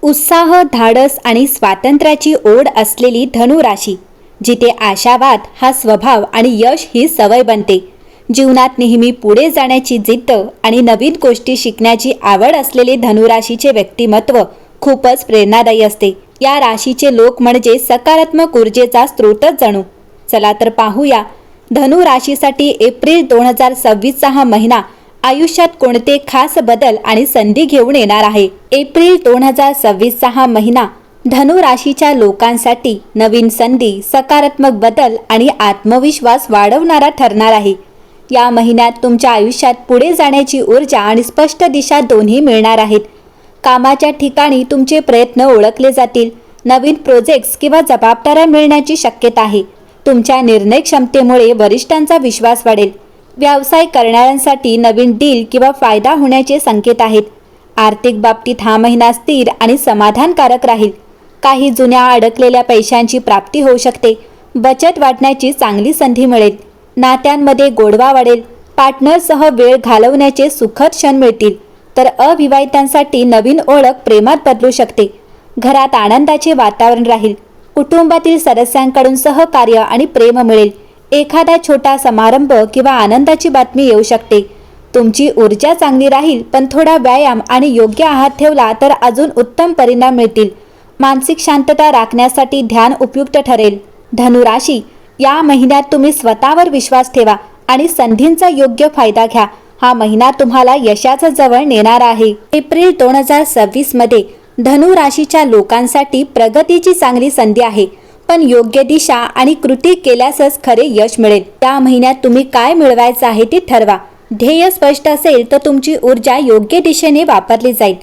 उत्साह, धाडस आणि स्वातंत्र्याची ओढ असलेली धनु राशी, जिथे आशावाद हा स्वभाव आणि यश ही सवय बनते. जीवनात नेहमी पुढे जाण्याची जिद्द आणि नवीन गोष्टी शिकण्याची आवड असलेले धनुराशीचे व्यक्तिमत्व खूपच प्रेरणादायी असते. या राशीचे लोक म्हणजे सकारात्मक ऊर्जेचा स्रोतच जणू. चला तर पाहूया धनु राशीसाठी एप्रिल 2026 हा महिना आयुष्यात कोणते खास बदल आणि संधी घेऊन येणार आहे. एप्रिल 2026 हा महिना धनु राशीच्या लोकांसाठी नवीन संधी, सकारात्मक बदल आणि आत्मविश्वास वाढवणारा ठरणार आहे. या महिन्यात तुमच्या आयुष्यात पुढे जाण्याची ऊर्जा आणि स्पष्ट दिशा दोन्ही मिळणार आहेत. कामाच्या ठिकाणी तुमचे प्रयत्न ओळखले जातील. नवीन प्रोजेक्ट्स किंवा जबाबदाऱ्या मिळण्याची शक्यता आहे. तुमच्या निर्णय क्षमतेमुळे वरिष्ठांचा विश्वास वाढेल. व्यवसाय करणाऱ्यांसाठी नवीन डील किंवा फायदा होण्याचे संकेत आहेत. आर्थिक बाबतीत हा महिना स्थिर आणि समाधानकारक राहील. काही जुन्या अडकलेल्या पैशांची प्राप्ती होऊ शकते. बचत वाढण्याची चांगली संधी मिळेल. नात्यांमध्ये गोडवा वाढेल. पार्टनरसह वेळ घालवण्याचे सुखद क्षण मिळतील. तर अविवाहितांसाठी नवीन ओळख प्रेमात बदलू शकते. घरात आनंदाचे वातावरण राहील. कुटुंबातील सदस्यांकडून सहकार्य आणि प्रेम मिळेल. एखादा छोटा समारंभ किंवा आनंदाची बातमी येऊ शकते. तुमची ऊर्जा चांगली राहील, पण थोडा व्यायाम आणि योग्य आहार ठेवला तर अजून उत्तम परिणाम मिळतील. मानसिक शांतता राखण्यासाठी ध्यान उपयुक्त ठरेल. धनुराशी, या महिन्यात तुम्ही स्वतःवर विश्वास ठेवा आणि संधींचा योग्य फायदा घ्या. हा महिना तुम्हाला यशाच्या जवळ नेणार आहे. एप्रिल 2026 मध्ये धनु राशीच्या लोकांसाठी प्रगतीची चांगली संधी आहे, पण योग्य दिशा आणि कृती केल्यासच खरे यश मिळेल. त्या महिन्यात तुम्ही काय मिळवायचं आहे ते ठरवा. ध्येय स्पष्ट असेल तर तुमची ऊर्जा योग्य दिशेने वापरली जाईल.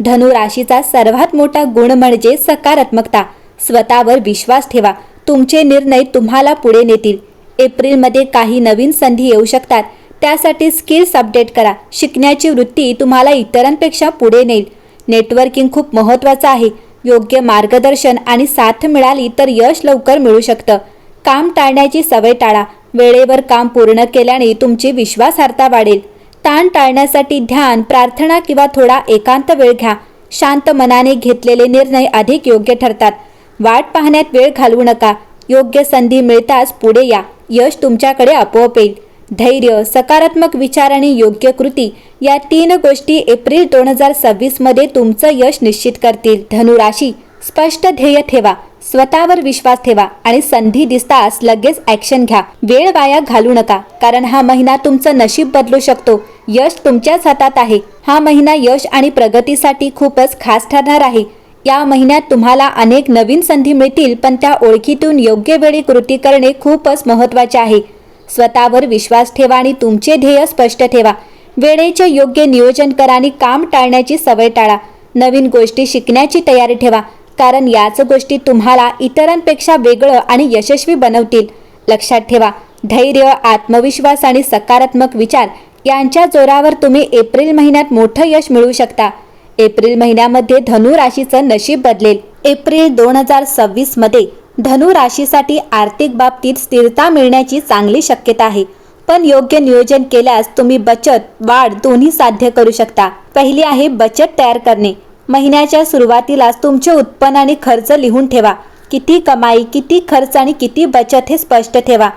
धनु राशीचा सर्वात मोठा गुण म्हणजे सकारात्मकता. स्वतःवर विश्वास ठेवा. तुमचे निर्णय तुम्हाला पुढे नेतील. एप्रिलमध्ये काही नवीन संधी येऊ शकतात. त्यासाठी स्किल्स अपडेट करा. शिकण्याची वृत्ती तुम्हाला इतरांपेक्षा पुढे नेईल. नेटवर्किंग खूप महत्त्वाचं आहे. योग्य मार्गदर्शन आणि साथ मिळाली तर यश लवकर मिळू शकतं. काम टाळण्याची सवय टाळा. वेळेवर काम पूर्ण केल्याने तुमची विश्वासार्हता वाढेल. ताण टाळण्यासाठी ध्यान, प्रार्थना किंवा थोडा एकांत वेळ घ्या. शांत मनाने घेतलेले निर्णय अधिक योग्य ठरतात. वाट पाहण्यात वेळ घालवू नका. योग्य संधी मिळताच पुढे या. यश तुमच्याकडे आपोआप येईल. धैर्य, सकारात्मक विचार आणि योग्य कृती या 3 गोष्टी एप्रिल 2026 मध्ये तुमचं यश निश्चित करतील. धनुराशी, स्पष्ट ध्येय ठेवा. स्वतःवर विश्वास ठेवा आणि संधी दिसताच लगेच ॲक्शन घ्या. वेळ वाया घालू नका, कारण हा महिना तुमचं नशीब बदलू शकतो. यश तुमच्याच हातात आहे. हा महिना यश आणि प्रगतीसाठी खूपच खास ठरणार आहे. या महिन्यात तुम्हाला अनेक नवीन संधी मिळतील, पण त्या ओळखीतून योग्य वेळी कृती करणे खूपच महत्त्वाचे आहे. स्वतःवर विश्वास ठेवा आणि तुमचे ध्येय स्पष्ट ठेवा. वेळेचे योग्य नियोजन करा आणि काम टाळण्याची सवय टाळा. नवीन गोष्टी शिकण्याची तयारी ठेवा, कारण याच गोष्टी तुम्हाला इतरांपेक्षा वेगळं आणि यशस्वी बनवतील. लक्षात ठेवा, धैर्य, आत्मविश्वास आणि सकारात्मक विचार यांच्या जोरावर तुम्ही एप्रिल महिन्यात मोठं यश मिळवू शकता. एप्रिल महिन्यामध्ये धनु राशीचं नशीब बदलेल. एप्रिल 2026 मध्ये धनु राशीसाठी आर्थिक बाबतीत स्थिरता मिळण्याची चांगली शक्यता आहे, पण योग्य नियोजन केल्यास तुम्ही बचत, वाढ दोन्ही साध्य करू शकता. पहिली आहे बचत तयार करणे. महिन्याच्या सुरुवातीलाच तुमचे उत्पन्न आणि खर्च लिहून ठेवा. किती कमाई, किती खर्च आणि किती बचत हे स्पष्ट ठेवा.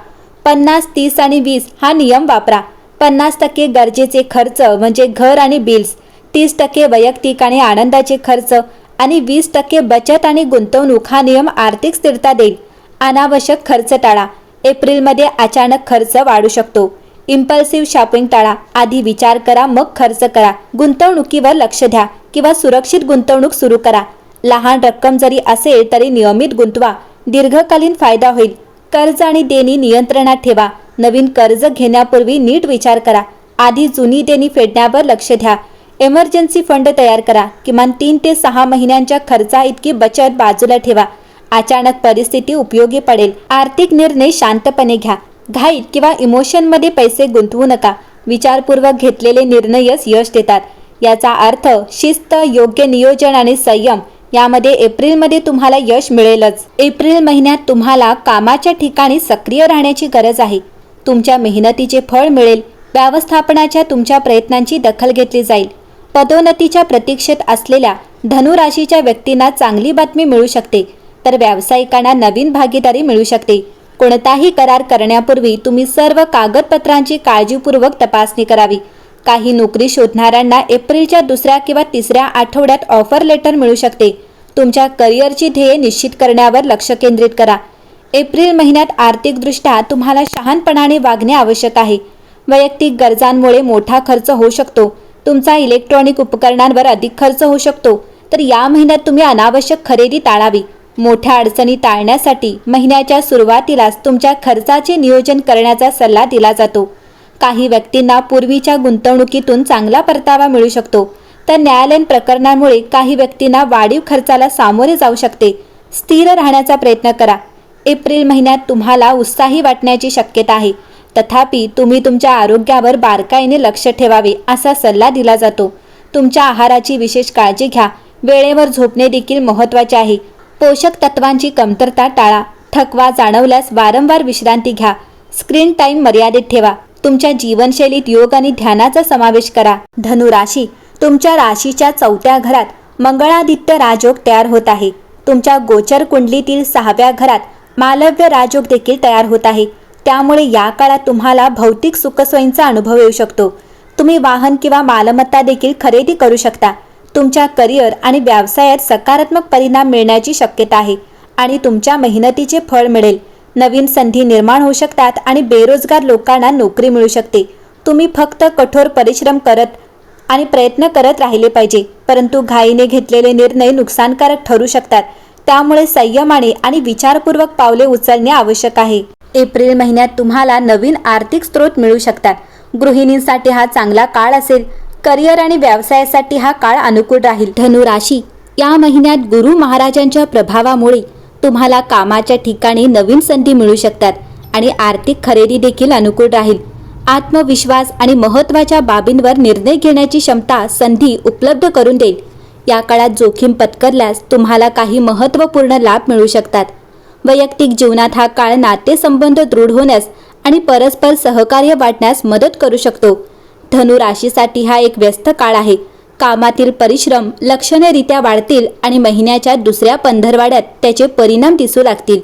50, 30 आणि 20 हा नियम वापरा. 50% गरजेचे खर्च म्हणजे घर आणि बिल्स, 30% वैयक्तिक आणि आनंदाचे खर्च आणि 20% बचत आणि गुंतवणूक हा नियम आर्थिक स्थिरता देईल. अनावश्यक खर्च टाळा. एप्रिलमध्ये अचानक खर्च वाढू शकतो. इम्पल्सिव्ह शॉपिंग टाळा. आधी विचार करा, मग खर्च करा. गुंतवणुकीवर लक्ष द्या किंवा सुरक्षित गुंतवणूक सुरू करा. लहान रक्कम जरी असेल तरी नियमित गुंतवा. दीर्घकालीन फायदा होईल. कर्ज आणि देणी नियंत्रणात ठेवा. नवीन कर्ज घेण्यापूर्वी नीट विचार करा. आधी जुनी देणी फेडण्यावर लक्ष द्या. इमर्जन्सी फंड तयार करा. किमान 3 ते 6 महिन्यांच्या खर्चा इतकी बचत बाजूला ठेवा. अचानक परिस्थिती उपयोगी पडेल. आर्थिक निर्णय शांतपणे घ्या. घाईत किंवा इमोशनमध्ये पैसे गुंतवू नका. विचारपूर्वक घेतलेले निर्णयच यश देतात. याचा अर्थ शिस्त, योग्य नियोजन आणि संयम यामध्ये एप्रिलमध्ये तुम्हाला यश मिळेलच. एप्रिल महिन्यात तुम्हाला कामाच्या ठिकाणी सक्रिय राहण्याची गरज आहे. तुमच्या मेहनतीचे फळ मिळेल. व्यवस्थापनाच्या तुमच्या प्रयत्नांची दखल घेतली जाईल. पदोन्नतीच्या प्रतीक्षेत असलेल्या धनु राशीच्या व्यक्तींना चांगली बातमी मिळू शकते, तर व्यावसायिकांना नवीन भागीदारी मिळू शकते. कोणताही करार करण्यापूर्वी तुम्ही सर्व कागदपत्रांची काळजीपूर्वक तपासणी करावी. काही नोकरी शोधणाऱ्यांना एप्रिलच्या 2ऱ्या किंवा 3ऱ्या आठवड्यात ऑफर लेटर मिळू शकते. तुमच्या करिअरची ध्येय निश्चित करण्यावर लक्ष केंद्रित करा. एप्रिल महिन्यात आर्थिकदृष्ट्या तुम्हाला शहाणपणाने वागणे आवश्यक आहे. वैयक्तिक गरजांमुळे मोठा खर्च होऊ शकतो. तुमचा इलेक्ट्रॉनिक उपकरणांवर अधिक खर्च होऊ शकतो, तर या महिन्यात तुम्ही अनावश्यक खरेदी टाळावी. मोठ्या अडचणी टाळण्यासाठी महिन्याच्या सुरुवातीलाच तुमच्या खर्चाचे नियोजन करण्याचा सल्ला दिला जातो. काही व्यक्तींना पूर्वीच्या गुंतवणुकीतून चांगला परतावा मिळू शकतो, तर न्यायालयीन प्रकरणांमुळे काही व्यक्तींना वाढीव खर्चाला सामोरे जाऊ शकते. स्थिर राहण्याचा प्रयत्न करा. एप्रिल महिन्यात तुम्हाला उत्साही वाटण्याची शक्यता आहे, तथापि तुम्ही तुमच्या आरोग्यावर बारकाईने लक्ष ठेवावे असा सल्ला दिला जातो. तुमच्या आहाराची विशेष काळजी घ्या. वेळेवर झोपणे देखील महत्त्वाचे आहे. पोषक तत्वांची कमतरता टाळा. थकवा जाणवल्यास वारंवार विश्रांती घ्या. स्क्रीन टाईम मर्यादित ठेवा. तुमच्या जीवनशैलीत योग आणि ध्यानाचा समावेश करा. धनु राशी, तुमच्या राशीच्या 4थ्या घरात मंगळादित्य राजयोग तयार होत आहे. तुमच्या गोचर कुंडलीतील 6व्या घरात मालव्य राजयोग देखील तयार होत आहे. त्यामुळे या काळात तुम्हाला भौतिक सुखसोयींचा अनुभव येऊ शकतो. तुम्ही वाहन किंवा मालमत्ता देखील खरेदी करू शकता. तुमच्या करिअर आणि व्यवसायात सकारात्मक परिणाम मिळण्याची शक्यता आहे आणि तुमच्या मेहनतीचे फळ मिळेल. नवीन संधी निर्माण होऊ शकतात आणि बेरोजगार लोकांना नोकरी मिळू शकते. तुम्ही फक्त कठोर परिश्रम करत आणि प्रयत्न करत राहिले पाहिजे, परंतु घाईने घेतलेले निर्णय नुकसानकारक ठरू शकतात. त्यामुळे संयमाने आणि विचारपूर्वक पावले उचलणे आवश्यक आहे. एप्रिल महिन्यात तुम्हाला नवीन आर्थिक स्रोत मिळू शकतात. गृहिणींसाठी हा चांगला काळ असेल. करिअर आणि व्यवसायासाठी हा काळ अनुकूल राहील. धनु राशी, या महिन्यात गुरु महाराजांच्या प्रभावामुळे तुम्हाला कामाच्या ठिकाणी नवीन संधी मिळू शकतात आणि आर्थिक खरेदी देखील अनुकूल राहील. आत्मविश्वास आणि महत्त्वाच्या बाबींवर निर्णय घेण्याची क्षमता संधी उपलब्ध करून देईल. या काळात जोखीम पत्करल्यास तुम्हाला काही महत्त्वपूर्ण लाभ मिळू शकतात. वैयक्तिक जीवनात हा काळ नातेसंबंध दृढ होण्यास आणि परस्पर सहकार्य वाढण्यास मदत करू शकतो. धनु राशीसाठी हा एक व्यस्त काळ आहे. कामातील परिश्रम लक्षणीयरित्या वाढतील आणि महिन्याच्या 2ऱ्या पंधरवड्यात त्याचे परिणाम दिसू लागतील.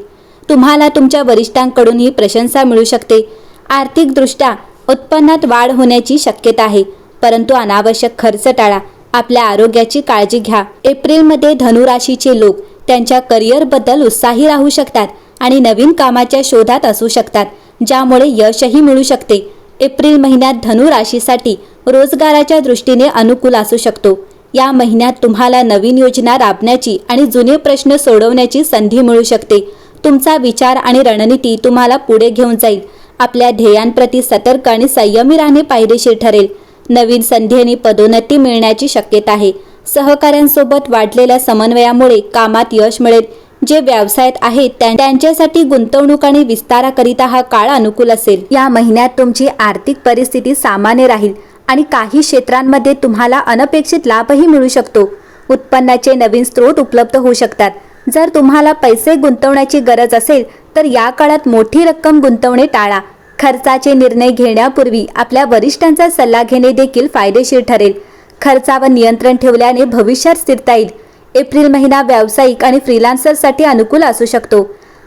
तुम्हाला तुमच्या वरिष्ठांकडूनही प्रशंसा मिळू शकते. आर्थिकदृष्ट्या उत्पन्नात वाढ होण्याची शक्यता आहे, परंतु अनावश्यक खर्च टाळा. आपल्या आरोग्याची काळजी घ्या. एप्रिलमध्ये धनु राशीचे लोक त्यांच्या करिअरबद्दल उत्साही राहू शकतात आणि नवीन कामाच्या शोधात असू शकतात, ज्यामुळे यशही मिळू शकते. एप्रिल महिन्यात धनु राशीसाठी रोजगाराच्या दृष्टीने अनुकूल असू शकतो. या महिन्यात तुम्हाला नवीन योजना राबण्याची आणि जुने प्रश्न सोडवण्याची संधी मिळू शकते. तुमचा विचार आणि रणनीती तुम्हाला पुढे घेऊन जाईल. आपल्या ध्येयांप्रती सतर्क आणि संयमी राहणे फायदेशीर ठरेल. नवीन संधी आणि पदोन्नती मिळण्याची शक्यता आहे. सहकाऱ्यांसोबत वाढलेल्या समन्वयामुळे कामात यश मिळेल. जे व्यवसायात आहेत त्यांच्यासाठी गुंतवणूक आणि विस्ताराकरिता हा काळ अनुकूल असेल. या महिन्यात तुमची आर्थिक परिस्थिती सामान्य राहील आणि काही क्षेत्रांमध्ये तुम्हाला अनपेक्षित लाभही मिळू शकतो. उत्पन्नाचे नवीन स्रोत उपलब्ध होऊ शकतात. जर तुम्हाला पैसे गुंतवण्याची गरज असेल तर या काळात मोठी रक्कम गुंतवणे टाळा. खर्चाचे निर्णय घेण्यापूर्वी आपल्या वरिष्ठांचा सल्ला घेणे देखील फायदेशीर ठरेल. खर्चावर नियंत्रण ठेवल्याने भविष्यात स्थिरता येईल. एप्रिल महिना व्यावसायिक आणि फ्रीलान्सरसाठी अनुकूल असू शकतो.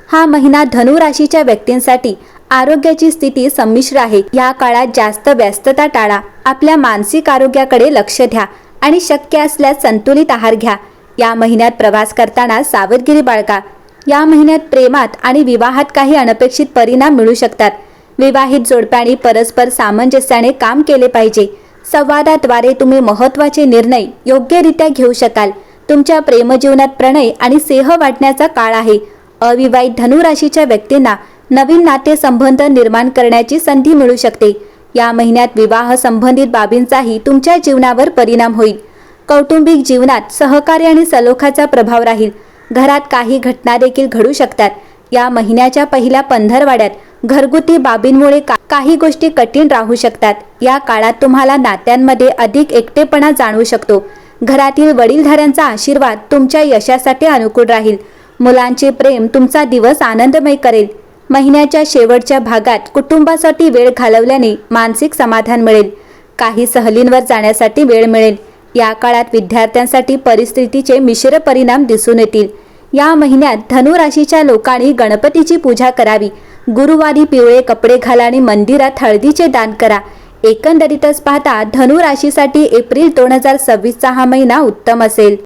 हा महिना धनु राशीच्या व्यक्तींसाठी आरोग्याची स्थिती संमिश्र आहे. या काळात जास्त व्यस्तता टाळा. आपल्या मानसिक आरोग्याकडे लक्ष द्या आणि शक्य असल्यास संतुलित आहार घ्या. या महिन्यात प्रवास करताना सावधगिरी बाळगा. या महिन्यात प्रेमात आणि विवाहात काही अनपेक्षित परिणाम मिळू शकतात. विवाहित जोडप्याने परस्पर सामंजस्याने काम केले पाहिजे. संवादाद्वारे तुम्ही महत्त्वाचे निर्णय योग्यरित्या घेऊ शकाल. तुमच्या प्रेमजीवनात प्रणय आणि स्नेह वाटण्याचा काळ आहे. अविवाहित धनु राशीच्या व्यक्तींना नवीन नातेसंबंध निर्माण करण्याची संधी मिळू शकते. या महिन्यात विवाह संबंधित बाबींचाही तुमच्या जीवनावर परिणाम होईल. कौटुंबिक जीवनात सहकार्य आणि सलोख्याचा प्रभाव राहील. घरात काही घटना देखील घडू शकतात. या महिन्याच्या पहिल्या पंधरवड्यात घरगुती बाबींमुळे काही गोष्टी कठीण राहू शकतात. या काळात तुम्हाला नात्यांमध्ये अधिक एकटेपणा जाणवू शकतो. घरातील वडीलधाऱ्यांचा आशीर्वाद तुमच्या यशासाठी अनुकूल राहील. मुलांचे प्रेम तुमचा दिवस आनंदमय करेल. महिन्याच्या शेवटच्या भागात कुटुंबासाठी वेळ घालवल्याने मानसिक समाधान मिळेल. काही सहलींवर जाण्यासाठी वेळ मिळेल. या काळात विद्यार्थ्यांसाठी परिस्थितीचे मिश्र परिणाम दिसून येतील। या महिन्यात धनु राशीच्या लोकांनी गणपतीची पूजा करावी, गुरुवारी पिवळे कपडे घाला आणि मंदिरात हळदीचे दान करा। एकंदरीतच पाहता धनु राशीसाठी एप्रिल 2026 हा महिना उत्तम असेल।